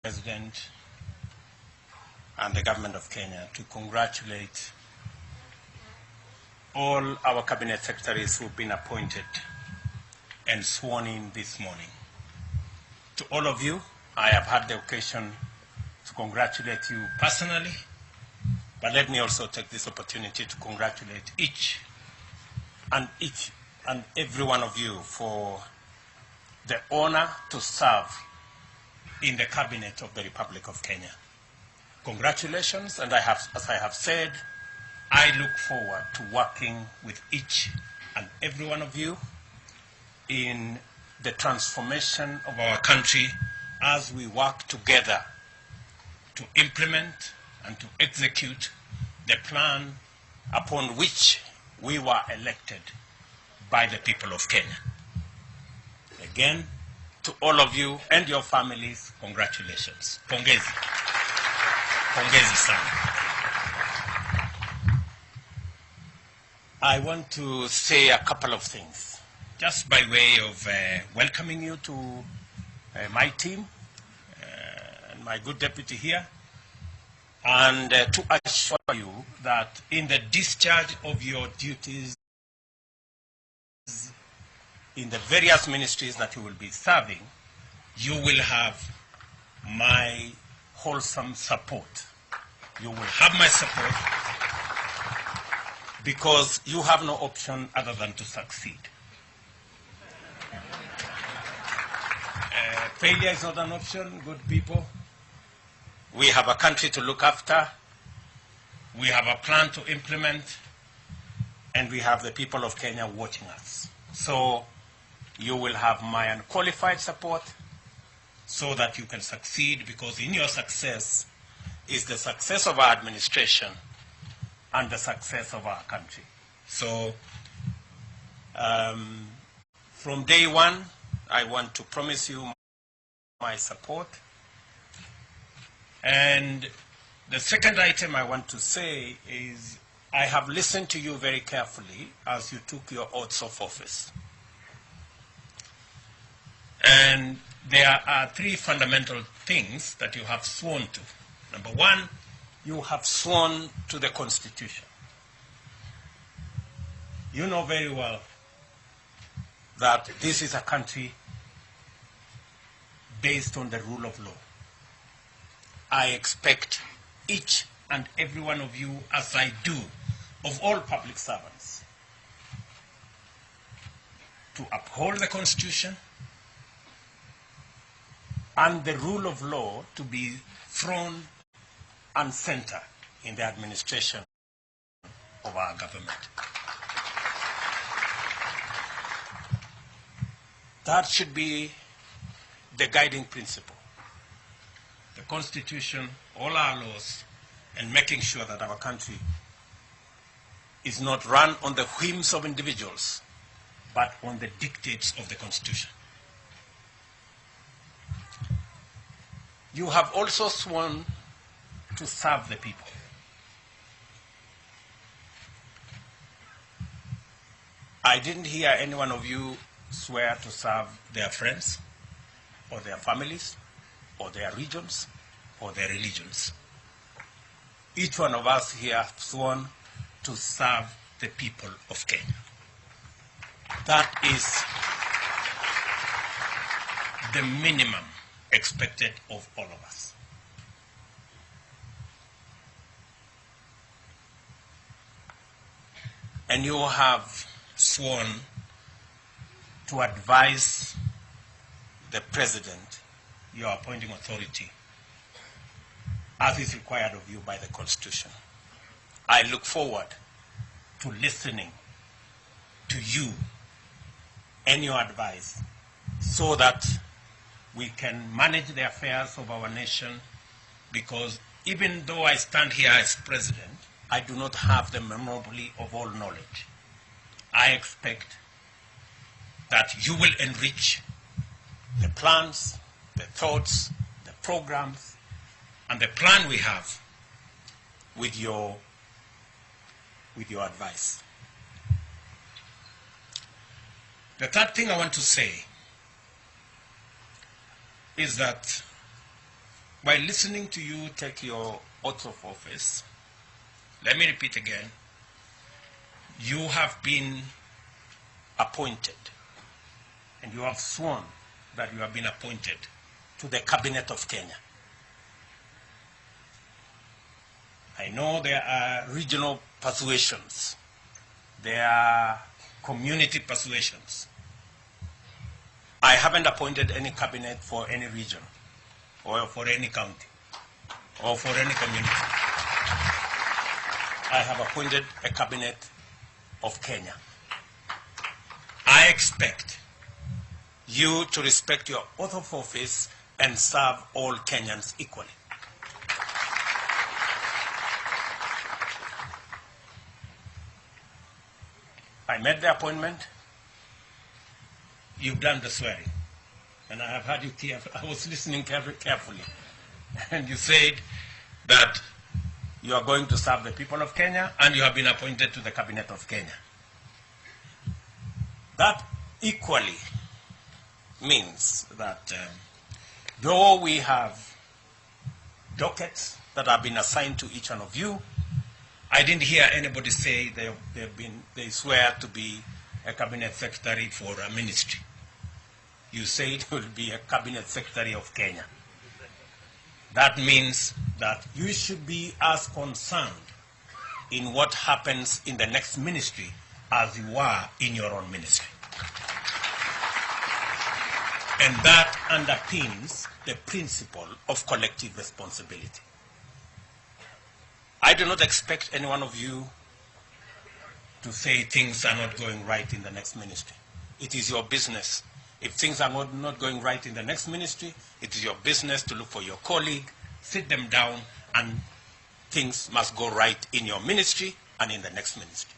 President and the government of Kenya to congratulate all our cabinet secretaries who've been appointed and sworn in this morning. To all of you, I have had the occasion to congratulate you personally, but let me also take this opportunity to congratulate each and every one of you for the honor to serve in the cabinet of the Republic of Kenya. Congratulations, and as I have said, I look forward to working with each and every one of you in the transformation of our country as we work together to implement and to execute the plan upon which we were elected by the people of Kenya. Again, to all of you and your families, congratulations. Pongezi. Pongezi sana. I want to say a couple of things, just by way of welcoming you to my team and my good deputy here, and to assure you that in the discharge of your duties in the various ministries that you will be serving, you will have my wholesome support. You will have my support because you have no option other than to succeed. Failure is not an option, good people. We have a country to look after. We have a plan to implement. And we have the people of Kenya watching us. So you will have my unqualified support so that you can succeed, because in your success is the success of our administration and the success of our country. So from day one, I want to promise you my support. And the second item I want to say is I have listened to you very carefully as you took your oaths of office. And there are three fundamental things that you have sworn to. Number one, you have sworn to the Constitution. You know very well that this is a country based on the rule of law. I expect each and every one of you, as I do of all public servants, to uphold the Constitution and the rule of law to be front and center in the administration of our government. That should be the guiding principle. The Constitution, all our laws, and making sure that our country is not run on the whims of individuals, but on the dictates of the Constitution. You have also sworn to serve the people. I didn't hear any one of you swear to serve their friends or their families or their regions or their religions. Each one of us here have sworn to serve the people of Kenya. That is the minimum expected of all of us. And you have sworn to advise the President, your appointing authority, as is required of you by the Constitution. I look forward to listening to you and your advice so that we can manage the affairs of our nation, because even though I stand here as President, I do not have the monopoly of all knowledge. I expect that you will enrich the plans, the thoughts, the programs, and the plan we have with your advice. The third thing I want to say is that By listening to you take your oath of office, let me repeat again, you have been appointed and you have sworn that you have been appointed to the Cabinet of Kenya. I know there are regional persuasions, there are community persuasions. I haven't appointed any cabinet for any region or for any county or for any community. I have appointed a cabinet of Kenya. I expect you to respect your oath of office and serve all Kenyans equally. I made the appointment. You've done the swearing. And I have heard you carefully. I was listening carefully. And you said that you are going to serve the people of Kenya and you have been appointed to the Cabinet of Kenya. That equally means that though we have dockets that have been assigned to each one of you, I didn't hear anybody say they swear to be a cabinet secretary for a ministry. You say it will be a cabinet secretary of Kenya. That means that you should be as concerned in what happens in the next ministry as you are in your own ministry. And that underpins the principle of collective responsibility. I do not expect any one of you to say things are not going right in the next ministry. It is your business. If things are not going right in the next ministry, it is your business to look for your colleague, sit them down, and things must go right in your ministry and in the next ministry.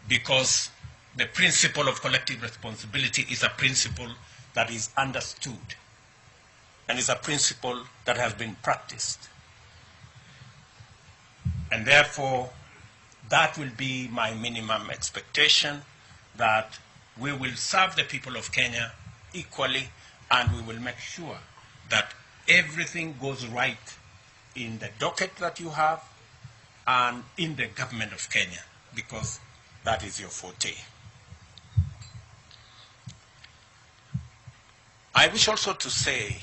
Because the principle of collective responsibility is a principle that is understood and is a principle that has been practiced. And therefore, that will be my minimum expectation, that we will serve the people of Kenya equally, and we will make sure that everything goes right in the docket that you have and in the government of Kenya, because that is your forte. I wish also to say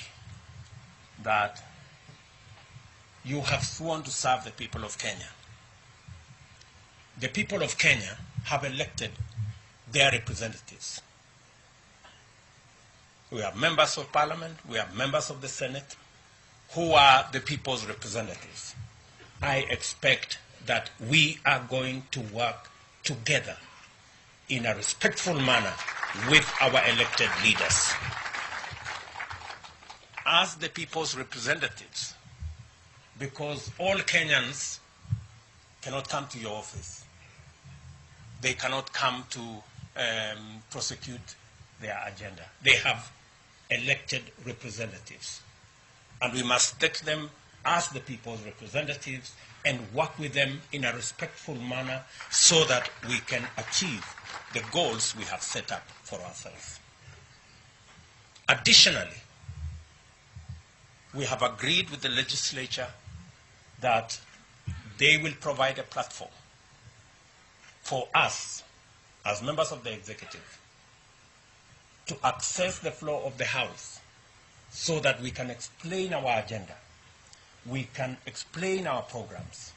that you have sworn to serve the people of Kenya. The people of Kenya have elected their representatives. We have members of parliament, we have members of the Senate, who are the people's representatives. I expect that we are going to work together in a respectful manner with our elected leaders. As the people's representatives, because all Kenyans cannot come to your office. They cannot come to prosecute their agenda. They have elected representatives. And we must take them as the people's representatives and work with them in a respectful manner so that we can achieve the goals we have set up for ourselves. Additionally, we have agreed with the legislature that they will provide a platform for us, as members of the executive, to access the floor of the House so that we can explain our agenda. We can explain our programs.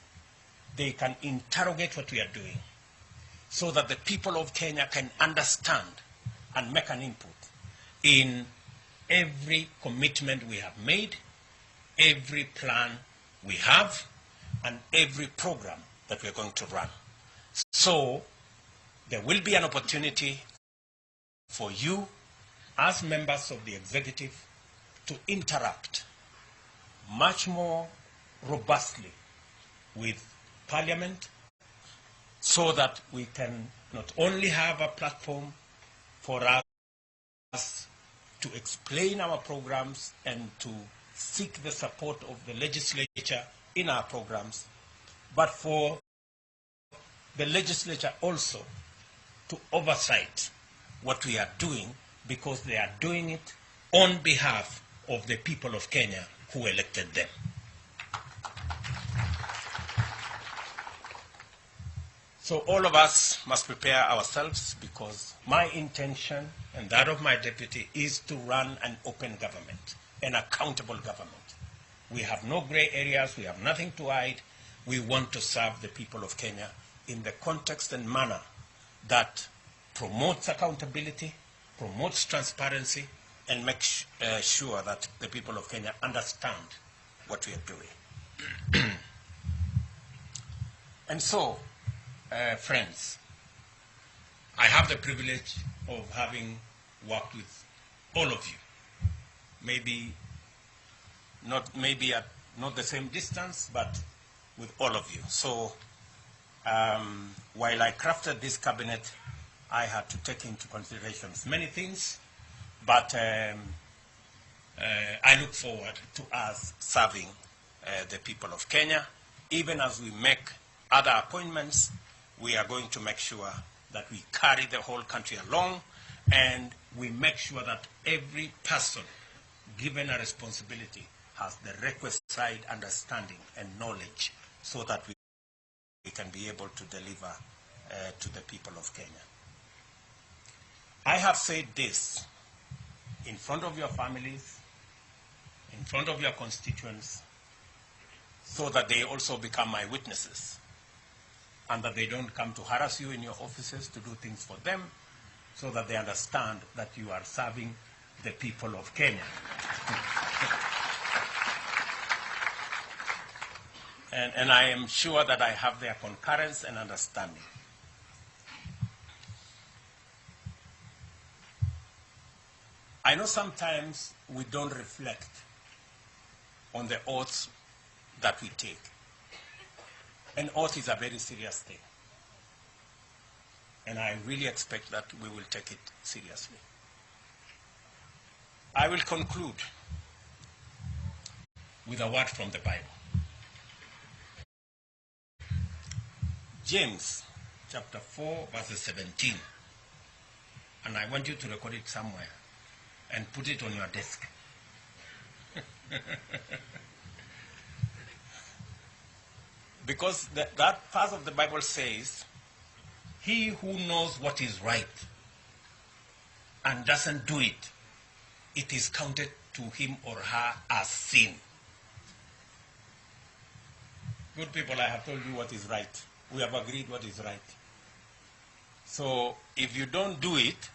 They can interrogate what we are doing so that the people of Kenya can understand and make an input in every commitment we have made, every plan we have, and every program that we are going to run. So there will be an opportunity for you as members of the executive to interact much more robustly with Parliament so that we can not only have a platform for us to explain our programs and to seek the support of the legislature in our programs, but for the legislature also to oversight what we are doing because they are doing it on behalf of the people of Kenya who elected them. So all of us must prepare ourselves, because my intention and that of my deputy is to run an open government, an accountable government. We have no gray areas, we have nothing to hide. We want to serve the people of Kenya in the context and manner that promotes accountability, promotes transparency, and makes sure that the people of Kenya understand what we are doing. And so, friends, I have the privilege of having worked with all of you. Maybe at not the same distance, but with all of you. So while I crafted this cabinet, I had to take into consideration many things, but I look forward to us serving the people of Kenya. Even as we make other appointments, we are going to make sure that we carry the whole country along, and we make sure that every person given a responsibility has the requisite understanding and knowledge so that we can be able to deliver to the people of Kenya. I have said this in front of your families, in front of your constituents, so that they also become my witnesses, and that they don't come to harass you in your offices to do things for them, so that they understand that you are serving the people of Kenya. And I am sure that I have their concurrence and understanding. I know sometimes we don't reflect on the oaths that we take. An oath is a very serious thing. And I really expect that we will take it seriously. I will conclude with a word from the Bible. James chapter 4, verses 17. And I want you to record it somewhere and put it on your desk. Because that part of the Bible says, he who knows what is right and doesn't do it, it is counted to him or her as sin. Good people, I have told you what is right. We have agreed what is right. So if you don't do it,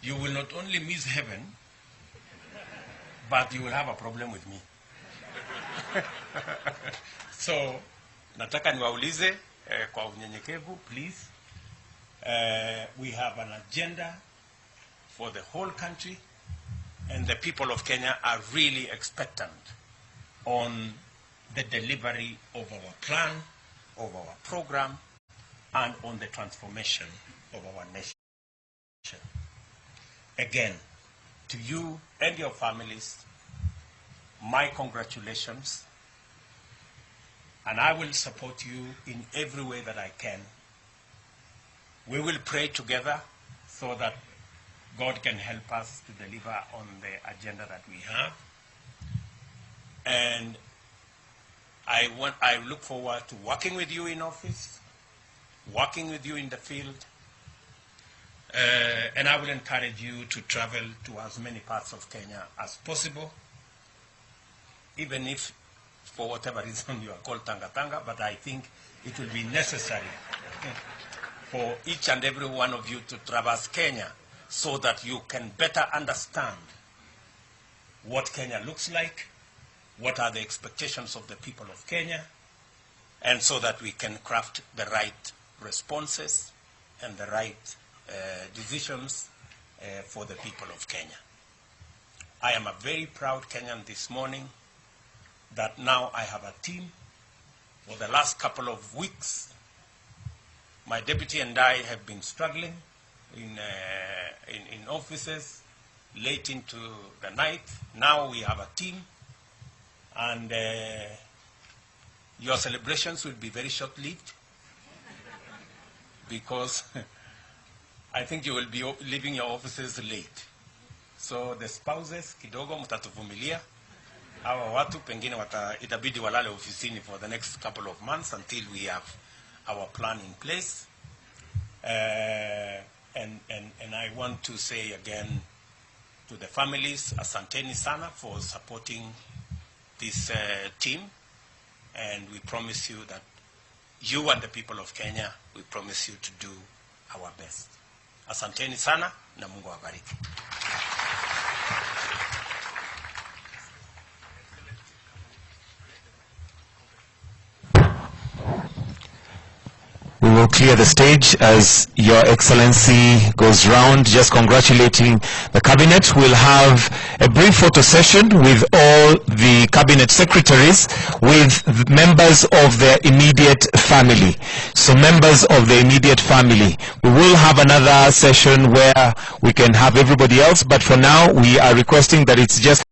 you will not only miss heaven, but you will have a problem with me. So nataka niwaulize kwa unyenyekevu, please. We have an agenda for the whole country, and the people of Kenya are really expectant on the delivery of our plan, of our program, and on the transformation of our nation. Again, to you and your families, my congratulations, and I will support you in every way that I can. We will pray together so that God can help us to deliver on the agenda that we have. And I look forward to working with you in office, working with you in the field, and I will encourage you to travel to as many parts of Kenya as possible, even if for whatever reason you are called Tanga Tanga, but I think it will be necessary for each and every one of you to traverse Kenya so that you can better understand what Kenya looks like, what are the expectations of the people of Kenya, and so that we can craft the right responses and the right decisions for the people of Kenya. I am a very proud Kenyan this morning that now I have a team. For the last couple of weeks, my deputy and I have been struggling in offices late into the night. Now we have a team, and your celebrations will be very short-lived because I think you will be leaving your offices late. So the spouses, kidogo mtatuvumilia. Hawa watu pengine itabidi walale ofisini for the next couple of months until we have our plan in place. And I want to say again to the families, asanteni sana for supporting this team. And we promise you that you and the people of Kenya, we promise you to do our best. Asanteni sana na Mungu awabariki. We will clear the stage as Your Excellency goes round, just congratulating the Cabinet. We'll have a brief photo session with all the Cabinet Secretaries, with members of their immediate family. So members of the immediate family. We will have another session where we can have everybody else, but for now we are requesting that it's just